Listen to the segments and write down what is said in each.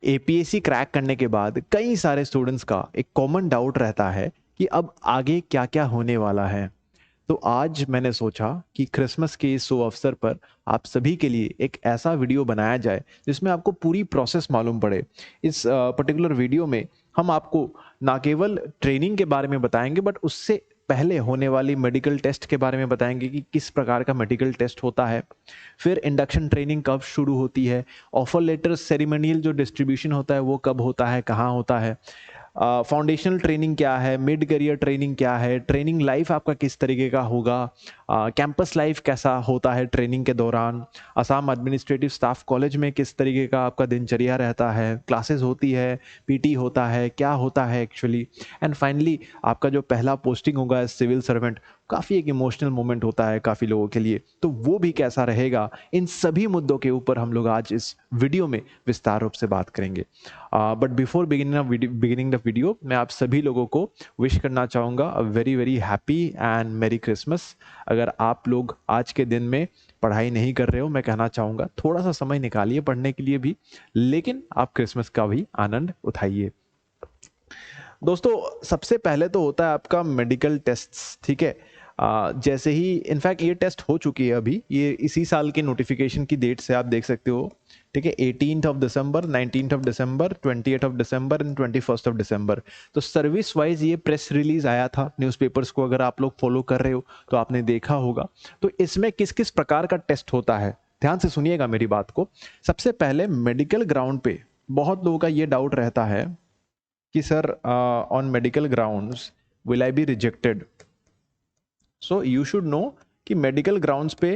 APSC crack करने के बाद कई सारे स्टूडेंट्स का एक कॉमन डाउट रहता है कि अब आगे क्या क्या होने वाला है। तो आज मैंने सोचा कि क्रिसमस के इस शुभ अवसर पर आप सभी के लिए एक ऐसा वीडियो बनाया जाए जिसमें आपको पूरी प्रोसेस मालूम पड़े। इस पर्टिकुलर वीडियो में हम आपको ना केवल ट्रेनिंग के बारे में बताएंगे बट उससे पहले होने वाली मेडिकल टेस्ट के बारे में बताएंगे कि किस प्रकार का मेडिकल टेस्ट होता है, फिर इंडक्शन ट्रेनिंग कब शुरू होती है, ऑफर लेटर सेरेमोनियल जो डिस्ट्रीब्यूशन होता है वो कब होता है, कहाँ होता है, फाउंडेशनल ट्रेनिंग क्या है, मिड करियर ट्रेनिंग क्या है, ट्रेनिंग लाइफ आपका किस तरीके का होगा, कैंपस लाइफ कैसा होता है ट्रेनिंग के दौरान, असम एडमिनिस्ट्रेटिव स्टाफ कॉलेज में किस तरीके का आपका दिनचर्या रहता है, क्लासेस होती है, पीटी होता है, क्या होता है एक्चुअली, एंड फाइनली आपका जो पहला पोस्टिंग होगा एज सिविल सर्वेंट, काफ़ी एक इमोशनल मोमेंट होता है काफ़ी लोगों के लिए, तो वो भी कैसा रहेगा। इन सभी मुद्दों के ऊपर हम लोग आज इस वीडियो में विस्तार रूप से बात करेंगे। But before beginning the video मैं आप सभी लोगों को विश करना चाहूँगा a very very happy and मेरी क्रिसमस। अगर आप लोग आज के दिन में पढ़ाई नहीं कर रहे हो, मैं कहना चाहूँगा थोड़ा सा समय निकालिए पढ़ने के लिए भी, लेकिन आप क्रिसमस का भी आनंद उठाइए। दोस्तों, सबसे पहले तो होता है आपका मेडिकल टेस्ट्स, ठीक है। जैसे ही इनफैक्ट ये टेस्ट हो चुकी है, अभी ये इसी साल की नोटिफिकेशन की डेट से आप देख सकते हो, ठीक है। 18th of December, 19th of December, 28th of December and 21st of December. तो सर्विस वाइज ये प्रेस रिलीज आया था न्यूज़पेपर्स को, अगर आप लोग फॉलो कर रहे हो तो आपने देखा होगा। तो इसमें किस किस प्रकार का टेस्ट होता है, ध्यान से सुनिएगा मेरी बात को। सबसे पहले मेडिकल ग्राउंड पे बहुत लोगों का ये डाउट रहता है कि sir on medical grounds will I be rejected. So you should no कि मेडिकल ग्राउंड्स पे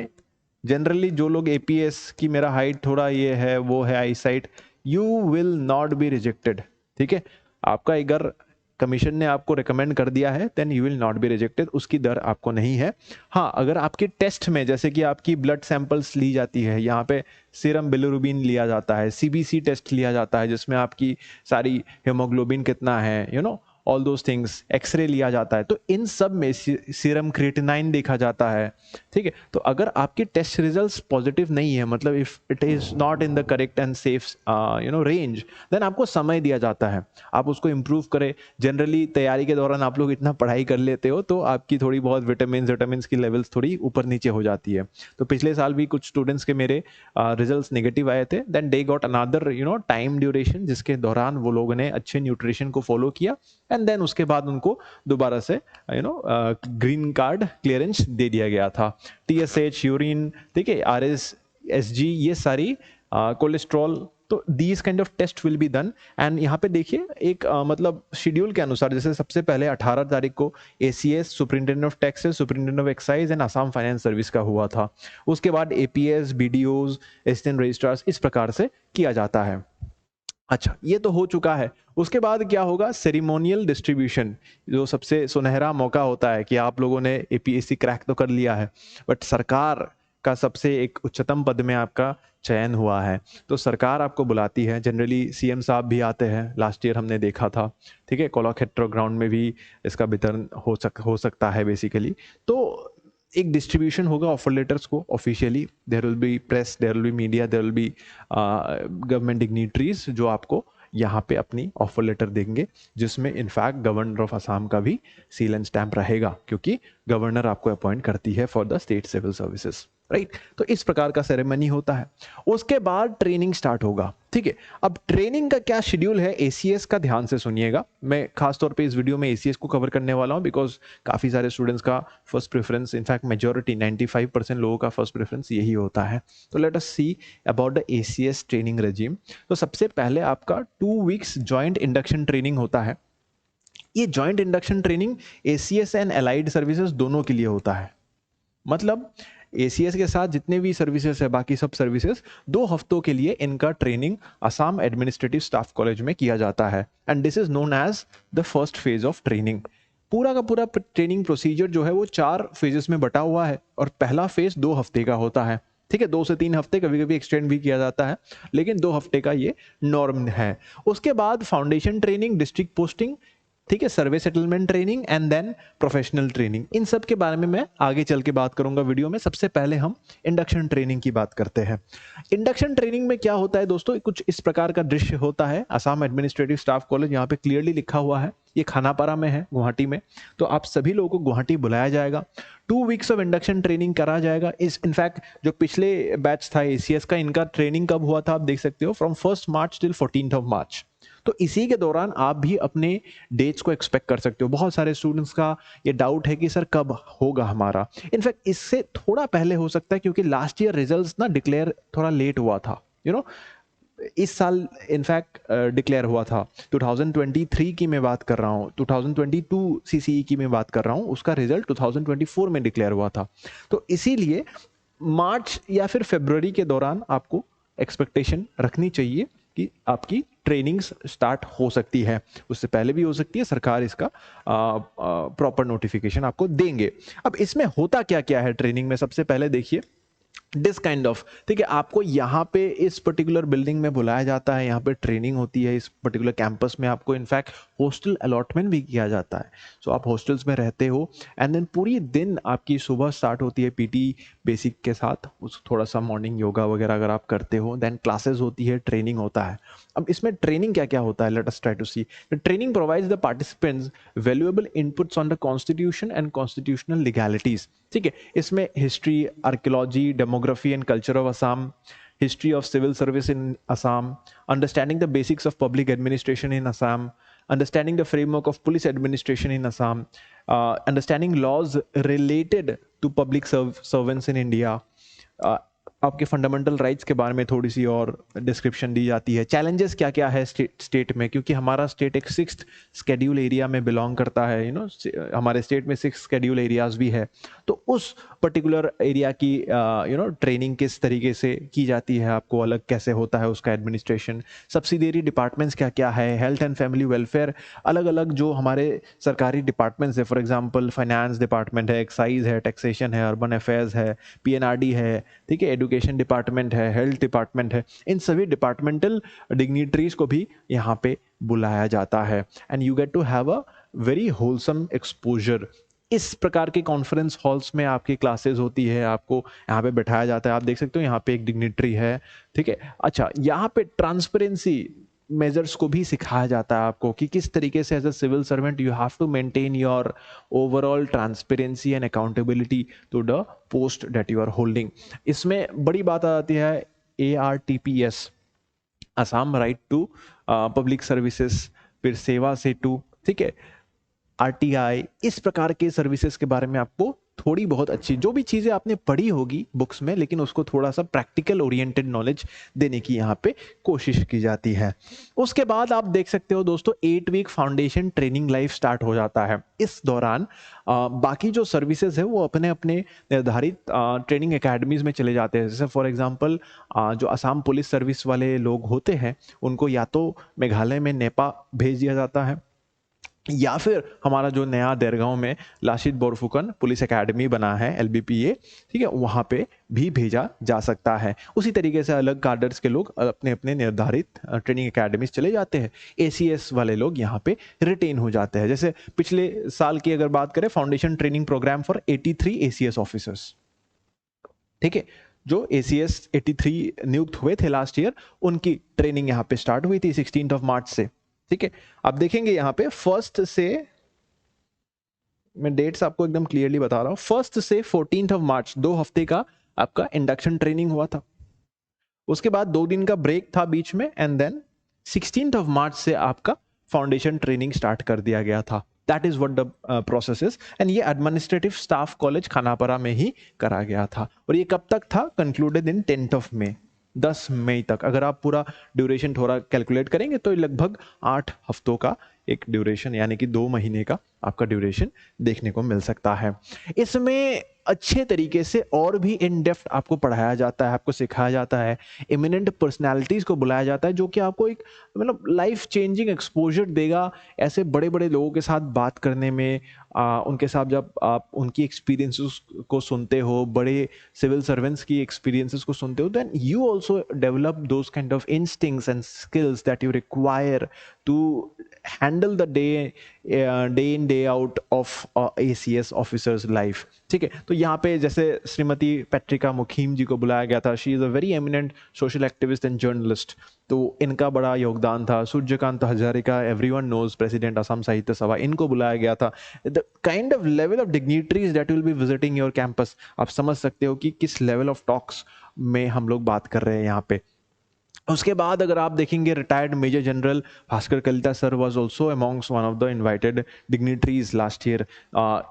जनरली जो लोग एपीएस की मेरा हाइट थोड़ा ये है वो है eyesight, you will not be rejected, ठीक है। आपका अगर कमीशन ने आपको रिकमेंड कर दिया है then you will not be rejected, उसकी दर आपको नहीं है। हाँ, अगर आपके टेस्ट में जैसे कि आपकी ब्लड सैंपल्स ली जाती है, यहाँ पे सीरम बिलिरुबिन लिया जाता है, सीबीसी टेस्ट लिया जाता है जिसमें आपकी सारी हेमोग्लोबिन कितना है, you know all those things, x ray लिया जाता है, तो इन सब में सीरम क्रिएटिनाइन देखा जाता है, ठीक है। तो अगर आपके टेस्ट रिजल्ट्स पॉजिटिव नहीं है, मतलब if it is not in the correct and safe range, then आपको समय दिया जाता है, आप उसको इम्प्रूव करें। जनरली तैयारी के दौरान आप लोग इतना पढ़ाई कर लेते हो तो आपकी थोड़ी बहुत विटामिन की लेवल्स थोड़ी ऊपर नीचे हो जाती है। तो पिछले साल भी कुछ स्टूडेंट्स के मेरे रिजल्ट्स नेगेटिव आए थे, then they got another time duration जिसके दौरान वो लोगों ने अच्छे न्यूट्रिशन को फॉलो किया एंड देन उसके बाद उनको दोबारा से ग्रीन कार्ड क्लियरेंस दे दिया गया था। टीएसएच, यूरिन, ठीक है, आरएस, एसजी, ये सारी कोलेस्ट्रॉल, तो these kind of test will be done. And यहाँ पे देखिए एक मतलब शेड्यूल के अनुसार, जैसे सबसे पहले 18 तारीख को ACS, superintendent of taxes, superintendent of excise and Assam finance service का हुआ था। उसके बाद एपीएस, बीडीओज, असिस्टेंट रजिस्ट्रार्स, इस प्रकार से किया जाता है। अच्छा, ये तो हो चुका है। उसके बाद क्या होगा, सेरिमोनियल डिस्ट्रीब्यूशन, जो सबसे सुनहरा मौका होता है कि आप लोगों ने एपीएससी क्रैक तो कर लिया है बट सरकार का सबसे एक उच्चतम पद में आपका चयन हुआ है, तो सरकार आपको बुलाती है। जनरली सीएम साहब भी आते हैं, लास्ट ईयर हमने देखा था, ठीक है। कोलाखेत्रो ग्राउंड में भी इसका वितरण हो सकता है बेसिकली। तो एक डिस्ट्रीब्यूशन होगा ऑफर लेटर्स को officially, there will be press, there will be media, there will be government dignitaries जो आपको यहाँ पे अपनी ऑफर लेटर देंगे, जिसमें इनफैक्ट गवर्नर ऑफ असम का भी सील एंड स्टैंप रहेगा, क्योंकि गवर्नर आपको अपॉइंट करती है for the state civil services, right. तो इस प्रकार का सेरेमनी होता है। उसके बाद ट्रेनिंग स्टार्ट होगा, ठीक है। अब ट्रेनिंग का क्या शेड्यूल है एसीएस का, ध्यान से सुनिएगा। मैं खासतौर पे इस वीडियो में एसीएस को कवर करने वाला हूं बिकॉज काफ़ी सारे स्टूडेंट्स का फर्स्ट प्रेफरेंस, इनफैक्ट मेजोरिटी 95% लोगों का फर्स्ट प्रेफरेंस यही होता है। तो let us see about the ACS training regime. तो सबसे पहले आपका 2 वीक्स जॉइंट इंडक्शन ट्रेनिंग होता है। ये joint induction training ACS and allied services दोनों के लिए होता है। मतलब एसीएस के साथ जितने भी सर्विसेज है, बाकी सब सर्विसेज, 2 हफ्तों के लिए इनका training Assam administrative staff college में किया जाता है and this is known as the first phase of training. पूरा का पूरा ट्रेनिंग प्रोसीजर जो है वो 4 फेजेस में बटा हुआ है और पहला फेज 2 हफ्ते का होता है, ठीक है। 2 से 3 हफ्ते, कभी कभी एक्सटेंड भी किया जाता है, लेकिन 2 हफ्ते का ये नॉर्म है। उसके बाद फाउंडेशन ट्रेनिंग, डिस्ट्रिक्ट पोस्टिंग, ठीक है, survey settlement training and then professional training. इन सब के बारे में मैं आगे चल के बात करूंगा वीडियो में। सबसे पहले हम इंडक्शन ट्रेनिंग की बात करते हैं। इंडक्शन ट्रेनिंग में क्या होता है दोस्तों, कुछ इस प्रकार का दृश्य होता है। असम एडमिनिस्ट्रेटिव स्टाफ कॉलेज यहाँ पे क्लियरली लिखा हुआ है, ये खानापारा में है, गुवाहाटी में। तो आप सभी लोगों को गुवाहाटी बुलाया जाएगा, 2 वीक्स ऑफ इंडक्शन ट्रेनिंग करा जाएगा। इस इनफैक्ट जो पिछले बैच था एसीएस का, इनका ट्रेनिंग कब हुआ था आप देख सकते हो, फ्रॉम 1 मार्च टिल 14 मार्च। तो इसी के दौरान आप भी अपने डेट्स को एक्सपेक्ट कर सकते हो। बहुत सारे स्टूडेंट्स का ये डाउट है कि सर कब होगा हमारा। इनफैक्ट इससे थोड़ा पहले हो सकता है, क्योंकि लास्ट ईयर रिजल्ट्स ना डिक्लेयर थोड़ा लेट हुआ था, इस साल इनफैक्ट डिक्लेयर हुआ था। 2023 की मैं बात कर रहा हूँ, 2022 सीसीई की मैं बात कर रहा हूँ, उसका रिजल्ट 2024 में डिक्लेयर हुआ था। तो इसीलिए मार्च या फिर फरवरी के दौरान आपको एक्सपेक्टेशन रखनी चाहिए कि आपकी ट्रेनिंग्स स्टार्ट हो सकती है। उससे पहले भी हो सकती है, सरकार इसका प्रॉपर नोटिफिकेशन आपको देंगे। अब इसमें होता क्या क्या है ट्रेनिंग में, सबसे पहले देखिए दिस काइंड ऑफ, ठीक है, आपको यहाँ पे इस पर्टिकुलर बिल्डिंग में बुलाया जाता है, यहाँ पे ट्रेनिंग होती है इस पर्टिकुलर कैंपस में। आपको इनफैक्ट हॉस्टल अलॉटमेंट भी किया जाता है, सो आप हॉस्टल्स में रहते हो। एंड देन पूरी दिन आपकी सुबह स्टार्ट होती है पीटी बेसिक के साथ, उस थोड़ा सा मॉर्निंग योगा वगैरह अगर आप करते हो, देन क्लासेस होती है, ट्रेनिंग होता है। अब इसमें ट्रेनिंग क्या क्या होता है, let us try to see. The training provides the participants valuable inputs on the constitution and constitutional legalities. ठीक है, इसमें history, archaeology, demography and culture of Assam, history of civil service in Assam, understanding the basics of public administration in Assam, understanding the framework of police administration in Assam, understanding laws related to public servants in India, आपके fundamental rights के बारे में थोड़ी सी और description दी जाती है। Challenges क्या क्या है स्टेट में, क्योंकि हमारा स्टेट एक 6th स्केड्यूल एरिया में बिलोंग करता है, हमारे स्टेट में 6 स्केड्यूल एरियाज भी है। तो उस पर्टिकुलर एरिया की ट्रेनिंग किस तरीके से की जाती है, आपको अलग कैसे होता है उसका एडमिनिस्ट्रेशन, सब्सिडियरी डिपार्टमेंट्स क्या क्या है, हेल्थ एंड फैमिली वेलफेयर, अलग अलग जो हमारे सरकारी डिपार्टमेंट्स है, फॉर एग्जांपल फाइनेंस डिपार्टमेंट है, एक्साइज है, टैक्सेशन है, अर्बन अफेयर्स है, पीएनआरडी है, ठीक है, एजुकेशन डिपार्टमेंट है, हेल्थ डिपार्टमेंट है, इन सभी डिपार्टमेंटल डिग्निटरीज को भी यहाँ पे बुलाया जाता है। And you get to have a very wholesome exposure. इस प्रकार के कॉन्फ्रेंस हॉल्स में आपकी क्लासेस होती है, आपको यहाँ पे बैठाया जाता है। आप देख सकते हो यहाँ पे एक डिग्निटरी है, ठीक है। अच्छा, यहाँ पे ट्रांसपेरेंसी मेजर्स को भी सिखाया जाता है आपको कि किस तरीके से as a civil servant you have to maintain your overall transparency and accountability to the post that you are holding. इसमें बड़ी बात आ जाती है ARTPS, Assam right to public services, फिर सेवा सेतु, ठीक है, RTI, इस प्रकार के सर्विसेज के बारे में आपको थोड़ी बहुत अच्छी जो भी चीजें आपने पढ़ी होगी बुक्स में, लेकिन उसको थोड़ा सा प्रैक्टिकल ओरिएंटेड नॉलेज देने की यहाँ पे कोशिश की जाती है। उसके बाद आप देख सकते हो दोस्तों 8 week foundation training life start हो जाता है। इस दौरान बाकी जो सर्विसेज है वो अपने अपने निर्धारित ट्रेनिंग एकेडमीज में चले जाते हैं। जैसे फॉर एग्जांपल जो असम पुलिस सर्विस वाले लोग होते हैं उनको या तो मेघालय में नेपा भेज दिया जाता है, या फिर हमारा जो नया देरगांव में लाशित बोरफुकन पुलिस एकेडमी बना है LBPA, ठीक है, वहाँ पे भी भेजा जा सकता है। उसी तरीके से अलग कार्डर्स के लोग अपने अपने निर्धारित ट्रेनिंग एकेडमीज चले जाते हैं। ACS वाले लोग यहाँ पे रिटेन हो जाते हैं। जैसे पिछले साल की अगर बात करें, foundation training program for 83 ACS officers, ठीक है, जो ACS 83 नियुक्त हुए थे लास्ट ईयर, उनकी ट्रेनिंग यहाँ पे स्टार्ट हुई थी 16 मार्च से। ठीक है, आप देखेंगे यहाँ पे 1 से, मैं डेट्स आपको एकदम क्लियरली बता रहा हूँ, 1 से 14 मार्च 2 हफ्ते का आपका इंडक्शन ट्रेनिंग हुआ था। उसके बाद 2 दिन का ब्रेक था बीच में, एंड देन 16 मार्च से आपका फाउंडेशन ट्रेनिंग स्टार्ट कर दिया गया था। That is what the process is. And ये एडमिनिस्ट्रेटिव स्टाफ कॉलेज खानापारा में ही करा गया था। और ये कब तक था? कंक्लूडेड इन 10 मई, 10 मई तक। अगर आप पूरा ड्यूरेशन थोड़ा कैलकुलेट करेंगे तो लगभग 8 हफ्तों का एक ड्यूरेशन, यानी कि 2 महीने का आपका ड्यूरेशन देखने को मिल सकता है। इसमें अच्छे तरीके से और भी इन डेप्थ आपको पढ़ाया जाता है, आपको सिखाया जाता है, इमिनेंट पर्सनालिटीज को बुलाया जाता है जो कि आपको एक लाइफ चेंजिंग एक्सपोजर देगा ऐसे बड़े बड़े लोगों के साथ बात करने में, उनके साथ जब आप उनकी एक्सपीरियंसेस को सुनते हो, बड़े सिविल सर्वेंट्स की एक्सपीरियंसेस को सुनते हो, then you also develop those kind of instincts and skills that you require to handle the day in day out of ACS officers life. ठीक है, तो यहाँ पे जैसे श्रीमती पैट्रिका मुखीम जी को बुलाया गया था, she is a very eminent social activist and journalist, तो इनका बड़ा योगदान था। Suryakant Hazarika, everyone knows, president Assam Sahitya Sabha, इनको बुलाया गया था। The kind of level of dignitaries that will be visiting your campus, आप समझ सकते हो कि किस लेवल ऑफ टॉक्स में हम लोग बात कर रहे हैं यहाँ पे। उसके बाद अगर आप देखेंगे, retired major general Bhaskar Kalita sir was also amongst one of the invited dignitaries last year.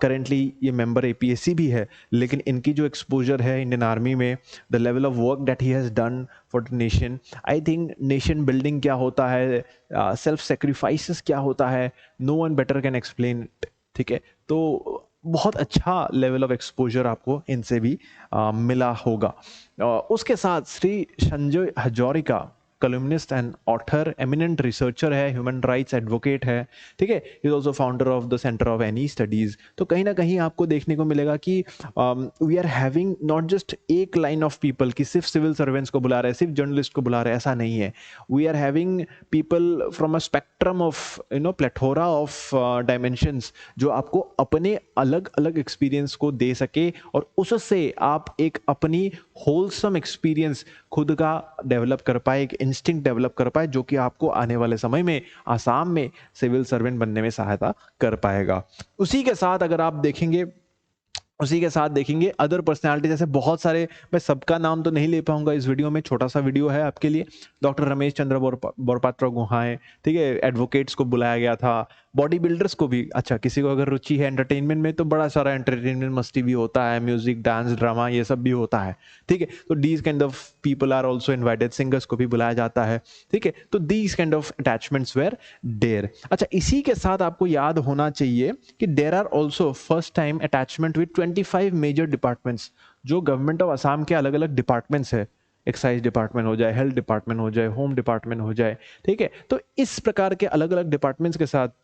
Currently ये मेंबर APSC भी है, लेकिन इनकी जो एक्सपोजर है इंडियन आर्मी में, the level of work that he has done for the nation, I think nation building क्या होता है, सेल्फ सेक्रीफाइसेस क्या होता है, no one better can explain it. ठीक है, तो बहुत अच्छा लेवल ऑफ एक्सपोजर आपको इनसे भी मिला होगा। उसके साथ Shri Sanjay Hazarika, columnist and author, eminent researcher है, ह्यूमन राइट्स एडवोकेट है। ठीक है, is also founder of the centre of any studies. तो कहीं ना कहीं आपको देखने को मिलेगा कि we are having not just एक लाइन ऑफ पीपल कि सिर्फ सिविल सर्वेंट्स को बुला रहे हैं, सिर्फ जर्नलिस्ट को बुला रहे हैं, ऐसा नहीं है। We are having people from a spectrum of plethora of dimensions, जो आपको अपने अलग अलग एक्सपीरियंस को दे सके और उससे आप एक अपनी होलसम एक्सपीरियंस खुद का डेवलप कर पाए, एक इंस्टिंक्ट डेवलप कर पाए, जो कि आपको आने वाले समय में आसाम में सिविल सर्वेंट बनने में सहायता कर पाएगा। उसी के साथ अगर आप देखेंगे, अदर पर्सनालिटी, जैसे बहुत सारे, मैं सबका नाम तो नहीं ले पाऊंगा इस वीडियो में, छोटा सा वीडियो है आपके लिए। डॉक्टर रमेश चंद्र बोरपात्र गुहाएं, ठीक है, एडवोकेट्स को बुलाया गया था। बॉडी बिल्डर्स को भी, अच्छा किसी को अगर रुचि है एंटरटेनमेंट में, तो बड़ा सारा एंटरटेनमेंट मस्ती भी होता है, म्यूजिक, डांस, ड्रामा, ये सब भी होता है। ठीक है, तो these kind of people are also invited, singers को भी बुलाया जाता है। ठीक है, तो these kind of attachments were there. अच्छा, इसी के साथ आपको याद होना चाहिए कि there are also first time attachment with 25 major departments, जो गवर्नमेंट ऑफ असम के अलग अलग डिपार्टमेंट्स है। एक्साइज डिपार्टमेंट हो जाए, हेल्थ डिपार्टमेंट हो जाए, होम डिपार्टमेंट हो जाए। ठीक है, तो इस प्रकार के अलग अलग डिपार्टमेंट्स के साथ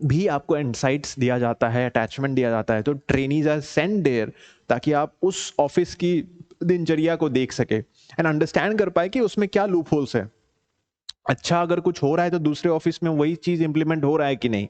भी आपको इनसाइट्स दिया जाता है, अटैचमेंट दिया जाता है। तो ट्रेनीज आर सेंड देयर ताकि आप उस ऑफिस की दिनचर्या को देख सके एंड अंडरस्टैंड कर पाए कि उसमें क्या लूप होल्स है। अच्छा, अगर कुछ हो रहा है तो दूसरे ऑफिस में वही चीज इंप्लीमेंट हो रहा है कि नहीं,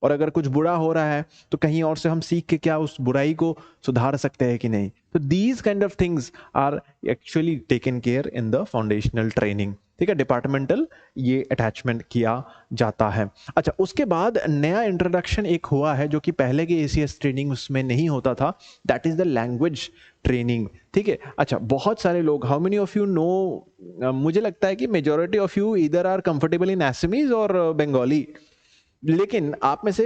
और अगर कुछ बुरा हो रहा है तो कहीं और से हम सीख के क्या उस बुराई को सुधार सकते हैं कि नहीं। तो these kind of things are actually taken care in the foundational training. ठीक है, डिपार्टमेंटल ये अटैचमेंट किया जाता है। अच्छा, उसके बाद नया इंट्रोडक्शन एक हुआ है जो कि पहले के ACS ट्रेनिंग उसमें नहीं होता था, that is the language training. ठीक है, अच्छा, बहुत सारे लोग, how many of you know, मुझे लगता है कि मेजोरिटी ऑफ यू इधर आर कंफर्टेबल इन एसमीज और बंगाली, लेकिन आप में से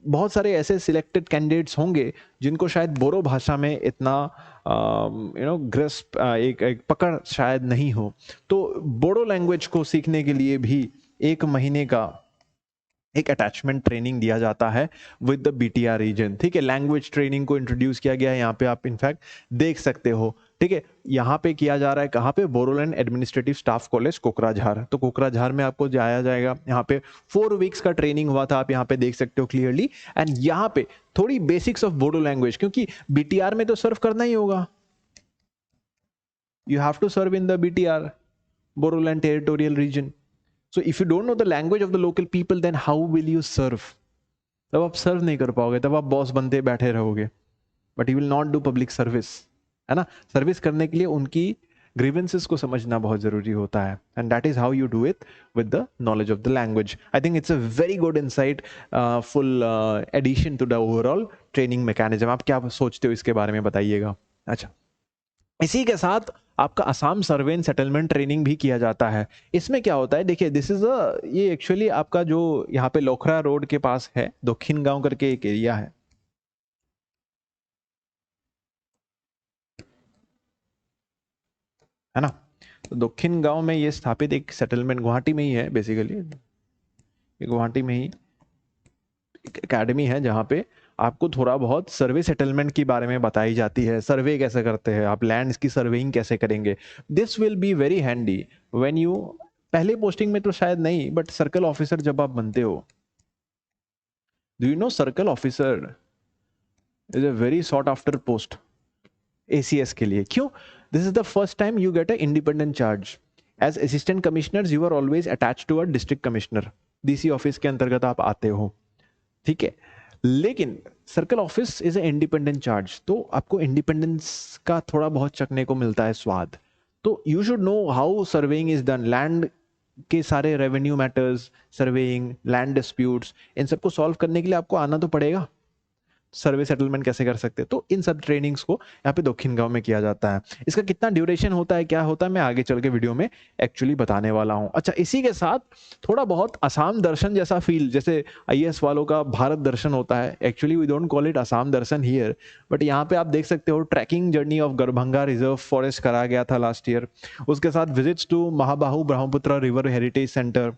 बहुत सारे ऐसे सिलेक्टेड कैंडिडेट्स होंगे जिनको शायद बोरो भाषा में इतना ग्रिस्प एक पकड़ शायद नहीं हो। तो बोडो लैंग्वेज को सीखने के लिए भी 1 महीने का एक अटैचमेंट ट्रेनिंग दिया जाता है विद द BTR रीजन। ठीक है, लैंग्वेज ट्रेनिंग को इंट्रोड्यूस किया गया है, यहाँ पे आप इनफैक्ट देख सकते हो। ठीक है, यहाँ पे किया जा रहा है कहाँ पे, Bodoland administrative staff college Kokrajhar. तो कोकराझार में आपको जाया जाएगा। यहाँ पे 4 वीक्स का ट्रेनिंग हुआ था, आप यहाँ पे देख सकते हो क्लियरली। एंड यहाँ पे थोड़ी बेसिक्स ऑफ बोडो लैंग्वेज, क्योंकि BTR में तो सर्व करना ही होगा, you have to serve in the BTR, Bodoland territorial region. So if you don't know the language of the local people, then how will you serve? तब आप सर्व नहीं कर पाओगे, तब आप बॉस बनते बैठे रहोगे, but you will not do public service, है ना। सर्विस करने के लिए उनकी ग्रीवेंसेस को समझना बहुत जरूरी होता है, and that is how you do it with the knowledge of the language. I think it's a very good insight, full addition to the overall training mechanism. आप क्या सोचते हो इसके बारे में, बताइएगा। अच्छा, इसी के साथ आपका Assam survey and settlement training भी किया जाता है। इसमें क्या होता है, देखिए, दिस इज ये एक्चुअली आपका जो यहाँ पे लोखरा रोड के पास है, दक्षिण गांव करके एक एरिया है ना। तो दक्षिण गांव में ये स्थापित एक सेटलमेंट, गुवाहाटी में ही है बेसिकली, गुवाहाटी में ही एक एकेडमी है जहाँ पे आपको थोड़ा बहुत सर्वे सेटलमेंट के बारे में बताई जाती है। सर्वे कैसे करते हैं आप, लैंड्स की सर्वेइंग कैसे करेंगे। This will be very handy when you, पहले पोस्टिंग में तो शायद नहीं, बट सर्कल ऑफिसर जब आप बनते हो, do you know circle officer is a very sought after post ACS के लिए. क्यों? This is the first time you get a independent charge. As assistant commissioner you are always attach to a district commissioner. DC office के अंतर्गत आप आते हो, ठीक है. लेकिन circle office is a independent charge, तो आपको इंडिपेंडेंस का थोड़ा बहुत चखने को मिलता है स्वाद. तो you should know how surveying is done. Land के सारे revenue matters, surveying, land disputes, इन सबको सॉल्व करने के लिए आपको आना तो पड़ेगा. सर्वे सेटलमेंट कैसे कर सकते हैं, तो इन सब ट्रेनिंग्स को यहाँ पे दक्षिण गांव में किया जाता है. इसका कितना ड्यूरेशन होता है, क्या होता है, मैं आगे चल के वीडियो में एक्चुअली बताने वाला हूँ. अच्छा, इसी के साथ थोड़ा बहुत असम दर्शन जैसा फील, जैसे IAS वालों का भारत दर्शन होता है. Actually we don't call it Assam Darshan here, but यहाँ पे आप देख सकते हो trekking journey of Garbhanga reserve forest कराया गया था लास्ट ईयर. उसके साथ visits to Mahabahu Brahmaputra river heritage centre,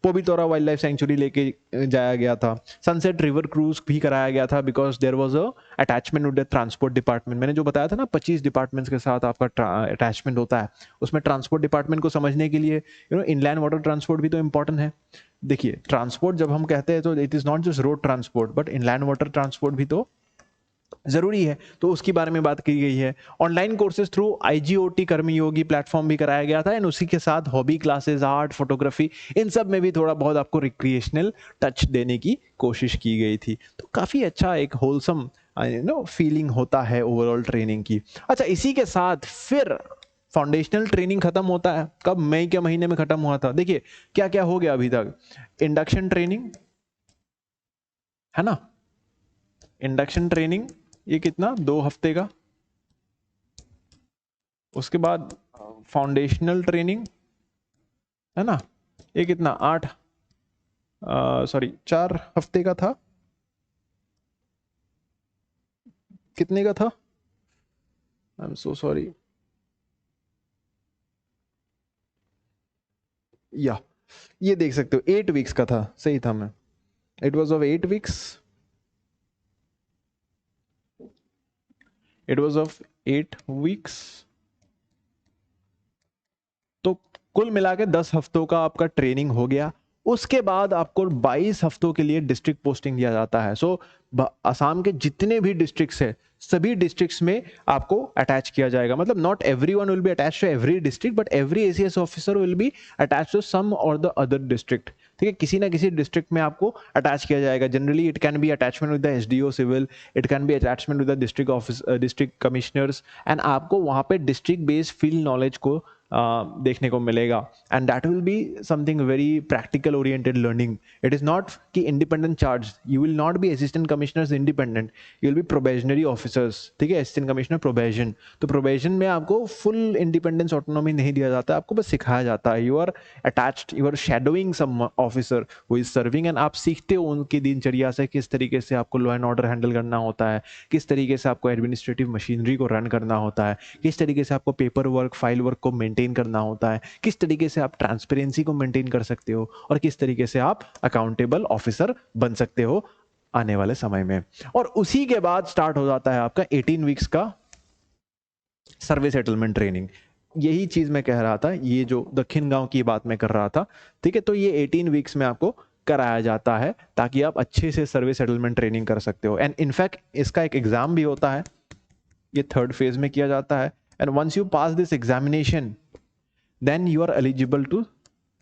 Pobitora wildlife sanctuary लेके जाया गया था. सनसेट रिवर क्रूज भी कराया गया था because there was a attachment with the transport department. मैंने जो बताया था ना 25 डिपार्टमेंट्स के साथ आपका अटैचमेंट होता है, उसमें ट्रांसपोर्ट डिपार्टमेंट को समझने के लिए इनलैंड वाटर ट्रांसपोर्ट भी तो इंपॉर्टेंट है. देखिए, ट्रांसपोर्ट जब हम कहते हैं तो it is not just road transport but inland water transport भी तो जरूरी है, तो उसकी बारे में बात की गई है. ऑनलाइन कोर्सेज थ्रू IGOT कर्मयोगी प्लेटफॉर्म भी कराया गया था, एंड उसी के साथ हॉबी क्लासेस, आर्ट, फोटोग्राफी, इन सब में भी थोड़ा बहुत आपको रिक्रिएशनल टच देने की कोशिश की गई थी. तो काफी अच्छा एक होलसम फीलिंग होता है ओवरऑल ट्रेनिंग की. अच्छा, इसी के साथ फिर फाउंडेशनल ट्रेनिंग खत्म होता है. कब? मई के महीने में खत्म हुआ था. देखिए क्या क्या हो गया अभी तक. इंडक्शन ट्रेनिंग है ना, इंडक्शन ट्रेनिंग ये कितना, 2 हफ्ते का. उसके बाद फाउंडेशनल ट्रेनिंग है ना, ये कितना, 4 हफ्ते का था. कितने का था, आई एम सो सॉरी. या ये देख सकते हो 8 वीक्स का था, सही था मैं. It was of 8 weeks, it was of 8 weeks. तो कुल मिला के 10 हफ्तों का आपका ट्रेनिंग हो गया. उसके बाद आपको 22 हफ्तों के लिए डिस्ट्रिक्ट पोस्टिंग दिया जाता है. सो असम के जितने भी डिस्ट्रिक्ट्स है, सभी डिस्ट्रिक्ट्स में आपको अटैच किया जाएगा. मतलब not everyone will be attached to every district, but every ACS officer will be attached to some और द अदर डिस्ट्रिक्ट. ठीक है, किसी ना किसी डिस्ट्रिक्ट में आपको अटैच किया जाएगा. Generally it can be attachment with the SDO civil, it can be attachment with the district office, district commissioners, and आपको वहां पे डिस्ट्रिक्ट बेस्ड फील्ड नॉलेज को देखने को मिलेगा. And that will be something very practical oriented learning. It is not कि independent charge, you will not be assistant commissioners independent, you will be probationary officers. ठीक है, असिस्टेंट कमिश्नर प्रोबेशन. तो probation में आपको फुल इंडिपेंडेंस ऑटोनॉमी नहीं दिया जाता, आपको बस सिखाया जाता है. You are attached, you are shadowing some officer who is serving, and आप सीखते हो उनकी दिनचर्या से किस तरीके से आपको लॉ एंड ऑर्डर हैंडल करना होता है, किस तरीके से आपको एडमिनिस्ट्रेटिव मशीनरी को रन करना होता है, किस तरीके से आपको पेपर वर्क, फाइल वर्क को मेंटेन करना होता है, किस तरीके से आप ट्रांसपेरेंसी को मेंटेन कर सकते हो, और किस तरीके से आप अकाउंटेबल ऑफिसर बन सकते हो आने वाले समय में. और उसी के बाद स्टार्ट हो जाता है आपका 18 वीक्स का सर्वे सेटलमेंट ट्रेनिंग. यही चीज मैं कह रहा था, ये जो दक्षिण गांव की बात मैं कर रहा था. ठीक है, तो ये 18 वीक्स में आपको कराया जाता है ताकि आप अच्छे से सर्वे सेटलमेंट ट्रेनिंग कर सकते हो. एंड इनफैक्ट इसका एक एग्जाम भी होता है, ये 3rd फेज में किया जाता है. And once you pass this examination then you are eligible to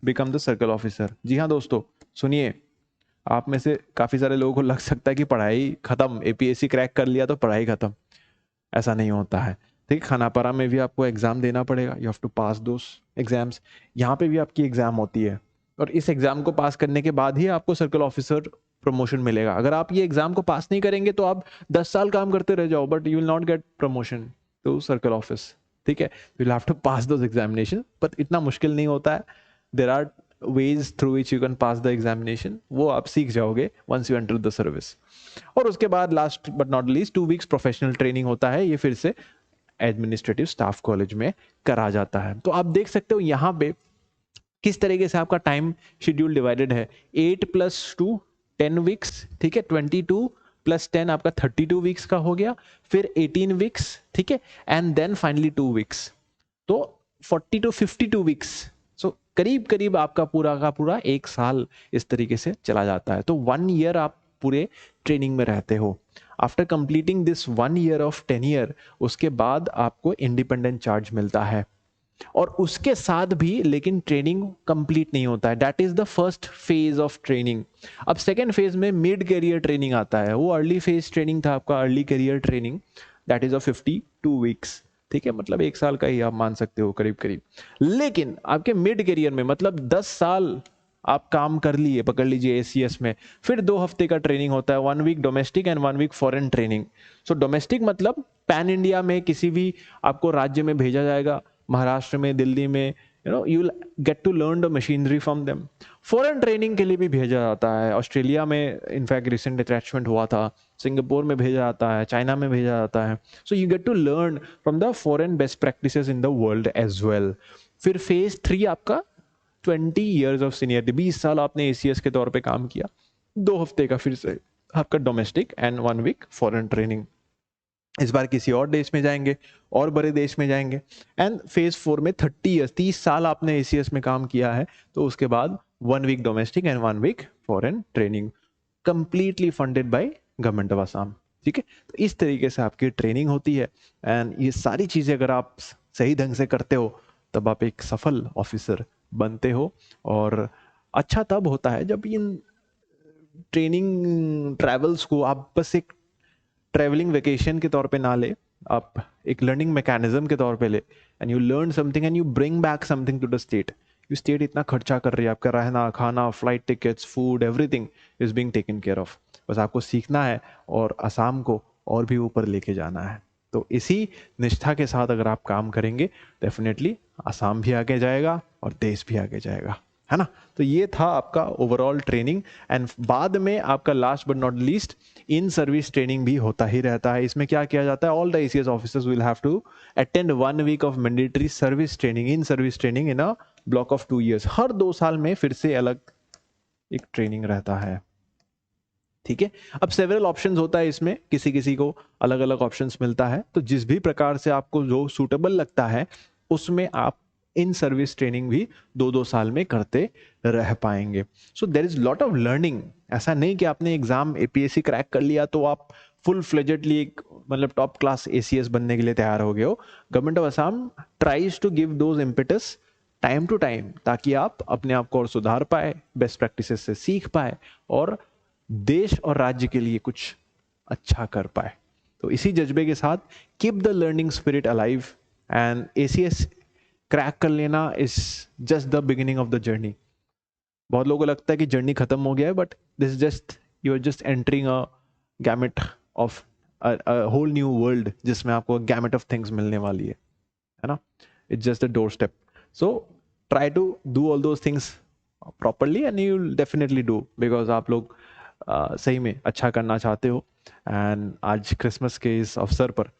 become the circle officer. जी हाँ दोस्तों, सुनिए, आप में से काफी सारे लोगों को लग सकता है कि पढ़ाई खत्म, APSC क्रैक कर लिया तो पढ़ाई खत्म. ऐसा नहीं होता है. ठीक है, खानापारा में भी आपको एग्जाम देना पड़ेगा, you have to pass those exams. यहाँ पे भी आपकी एग्जाम होती है, और इस एग्जाम को पास करने के बाद ही आपको सर्कल ऑफिसर प्रमोशन मिलेगा. अगर आप ये एग्जाम को पास नहीं करेंगे तो आप 10 साल काम करते रह जाओ, but you will not get promotion to circle office. ठीक है, you will have to pass those examination, but इतना मुश्किल नहीं होता है. There are ways through which you can pass the examination, वो आप सीख जाओगे once you enter the service. और उसके बाद last but not least 2 weeks professional training होता है. ये फिर से एडमिनिस्ट्रेटिव स्टाफ कॉलेज में करा जाता है. तो आप देख सकते हो यहाँ पे किस तरीके से आपका टाइम शेड्यूल डिवाइडेड है. 8 + 2 10 वीक्स. ठीक है, 22 + 10 आपका 32 वीक्स का हो गया. फिर 18 वीक्स. ठीक है, एंड देन फाइनली 2 वीक्स. तो 40 to 52 वीक्स. सो करीब करीब आपका पूरा का पूरा 1 साल इस तरीके से चला जाता है. तो 1 ईयर आप पूरे ट्रेनिंग में रहते हो। After completing this 1 year of tenure, उसके बाद आपको इंडिपेंडेंट चार्ज मिलता है। और उसके साथ भी लेकिन ट्रेनिंग कंप्लीट नहीं होता है, that is the first phase of training. अब सेकेंड फेज में मिड करियर ट्रेनिंग आता है, वो अर्ली फेज ट्रेनिंग था आपका, early career training, that is of 52 weeks, ठीक है, मतलब 1 साल का ही आप मान सकते हो करीब करीब। लेकिन आपके मिड करियर में मतलब 10 साल आप काम कर लिए, पकड़ लीजिए एसीएस में, फिर 2 हफ्ते का ट्रेनिंग होता है, 1 week domestic and 1 week foreign training. So domestic मतलब पैन इंडिया में किसी भी आपको राज्य में भेजा जाएगा, महाराष्ट्र में, दिल्ली में, you will get to learn the machinery from them. Foreign training के लिए भी भेजा जाता है, ऑस्ट्रेलिया में इनफैक्ट रिसेंट अटैचमेंट हुआ था, सिंगापुर में भेजा जाता है, चाइना में भेजा जाता है। So you get to learn from the foreign best practices in the world as well. फिर फेज 3 आपका 20 ईयर्स ऑफ सीनियरिटी, 20 साल आपने एसीएस के तौर पे काम किया, 2 हफ्ते का फिर से आपका domestic and 1 week foreign training. इस बार किसी और देश में जाएंगे, और बड़े देश में जाएंगे। एंड फेज 4 में 30 ईयर्स, 30 साल आपने एसीएस में काम किया है, तो उसके बाद 1 week domestic and 1 week foreign training, completely funded by government of Assam, ठीक है। तो इस तरीके से आपकी ट्रेनिंग होती है। एंड ये सारी चीजें अगर आप सही ढंग से करते हो, तब आप एक सफल ऑफिसर बनते हो। और अच्छा तब होता है जब इन ट्रेनिंग ट्रैवल्स को आप बस एक ट्रैवलिंग वेकेशन के तौर पे ना ले, आप एक लर्निंग मैकेनिज्म के तौर पे ले, and you learn something and you bring back something to the state. You state इतना खर्चा कर रही है, आपका रहना खाना, flight tickets, food, everything is being taken care of. बस आपको सीखना है और असम को और भी ऊपर लेके जाना है। तो इसी निष्ठा के साथ अगर आप काम करेंगे, डेफिनेटली असम भी आगे जाएगा और देश भी आगे जाएगा, है ना। तो ये था आपका ओवरऑल ट्रेनिंग। एंड बाद में आपका last but not least in service training भी होता ही रहता है। इसमें क्या किया जाता है, all the ACS officers will have to attend 1 week of mandatory service training, in service training in a block of 2 years. हर 2 साल में फिर से अलग एक ट्रेनिंग रहता है, ठीक है। अब सेवरल ऑप्शंस होता है इसमें, किसी किसी को अलग अलग ऑप्शंस मिलता है, तो जिस भी प्रकार से आपको जो सूटेबल लगता है उसमें आप इन सर्विस ट्रेनिंग भी 2-2 साल में करते रह पाएंगे। So there is lot of learning. ऐसा नहीं कि आपने एग्जाम एपीएससी क्रैक कर लिया तो आप फुल फ्लेजेडली एक मतलब टॉप क्लास एसीएस बनने के लिए तैयार हो गए हो। Government of Assam tries to give those impetus time to time, ताकि आप अपने आप को और सुधार पाए, बेस्ट प्रैक्टिसेस से सीख पाए और देश और राज्य के लिए कुछ अच्छा कर पाए। तो इसी जज्बे के साथ keep the learning spirit alive, and ACS crack कर लेना is just the beginning of the journey. बहुत लोगों को लगता है कि जर्नी खत्म हो गया है, but this just you are just entering a gamut of whole new world, जिसमें आपको गैमेट ऑफ थिंग्स मिलने वाली है ना। It's just a door step. So try to do all those things properly and you will definitely do, because आप लोग सही में अच्छा करना चाहते हो। एंड आज क्रिसमस के इस अवसर पर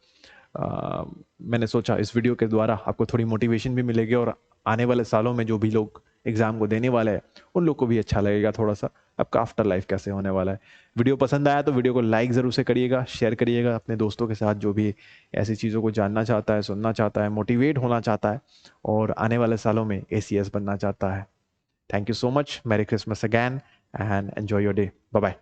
मैंने सोचा इस वीडियो के द्वारा आपको थोड़ी मोटिवेशन भी मिलेगी, और आने वाले सालों में जो भी लोग एग्जाम को देने वाले हैं उन लोग को भी अच्छा लगेगा थोड़ा सा आपका आफ्टर लाइफ कैसे होने वाला है। वीडियो पसंद आया तो वीडियो को लाइक ज़रूर से करिएगा, शेयर करिएगा अपने दोस्तों के साथ, जो भी ऐसी चीज़ों को जानना चाहता है, सुनना चाहता है, मोटिवेट होना चाहता है और आने वाले सालों में एसीएस बनना चाहता है। Thank you so much, merry Christmas again and enjoy your day, bye bye.